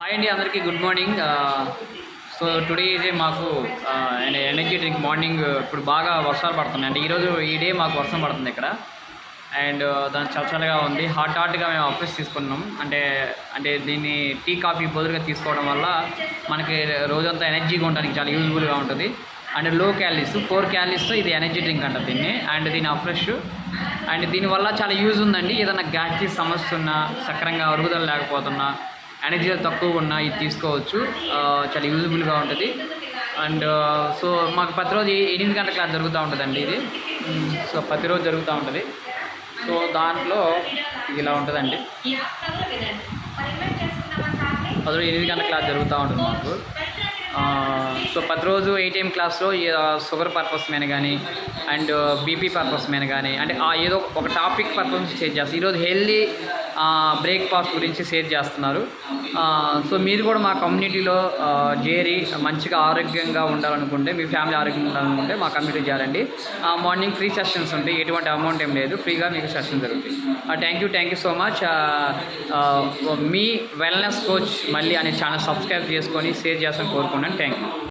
Hi అండి, అందరికీ good morning. So today ఇదే మాకు ఎనర్జీ డ్రింక్ మార్నింగ్. ఇప్పుడు బాగా వర్షాలు పడుతున్నాయి. అంటే ఈరోజు ఈ డే మాకు వర్షం పడుతుంది ఇక్కడ. అండ్ దాని చల్లగా ఉంది. హాట్గా మేము ఆఫీస్ తీసుకున్నాం. అంటే దీన్ని టీ కాఫీ బదులుగా తీసుకోవడం వల్ల మనకి రోజంతా ఎనర్జీగా ఉండడానికి చాలా యూజ్ఫుల్గా ఉంటుంది. అండ్ లో క్యాలరీస్ 4 క్యాలరీస్తో ఇది ఎనర్జీ డ్రింక్ అంటారు దీన్ని. అండ్ దీని అఫ్రెష్. అండ్ దీనివల్ల చాలా యూజ్ ఉందండి. ఏదైనా గ్యాస్ట్రిక్ సమస్య ఉన్నా, సక్రంగా అరుగుదల లేకపోతున్నా, ఎనర్జీ తక్కువగా ఉన్నా ఇది తీసుకోవచ్చు. చాలా యూజ్ఫుల్గా ఉంటుంది. అండ్ సో మాకు ప్రతిరోజు 8 గంటల క్లాస్ జరుగుతూ ఉంటుందండి ఇది. సో ప్రతిరోజు జరుగుతూ ఉంటుంది. సో దాంట్లో ఇలా ఉంటుందండి. ప్రతిరోజు 8 గంటల క్లాస్ జరుగుతూ ఉంటుంది మాకు. సో ప్రతిరోజు 8 AM క్లాస్లో షుగర్ పర్పస్ మీద కానీ, అండ్ బీపీ పర్పస్ మీద కానీ, అంటే ఏదో ఒక టాపిక్ పర్పస్ షేర్ చేస్తారు. ఈరోజు హెల్దీ బ్రేక్ఫాస్ట్ గురించి షేర్ చేస్తున్నారు. సో మీరు కూడా మా కమ్యూనిటీలో చేరి మంచిగా ఆరోగ్యంగా ఉండాలనుకుంటే, మీ ఫ్యామిలీ ఆరోగ్యంగా ఉండాలనుకుంటే మా కమ్యూనిటీ చేరండి. మార్నింగ్ ఫ్రీ సెషన్స్ ఉంటాయి. ఎటువంటి అమౌంట్ ఏం లేదు, ఫ్రీగా మీకు సెషన్ జరుగుతాయి. Thank you so much. Me wellness coach మళ్ళీ అనే ఛానల్ సబ్స్క్రైబ్ చేసుకొని షేర్ చేస్తాను కోరుకున్నాను. Thank you.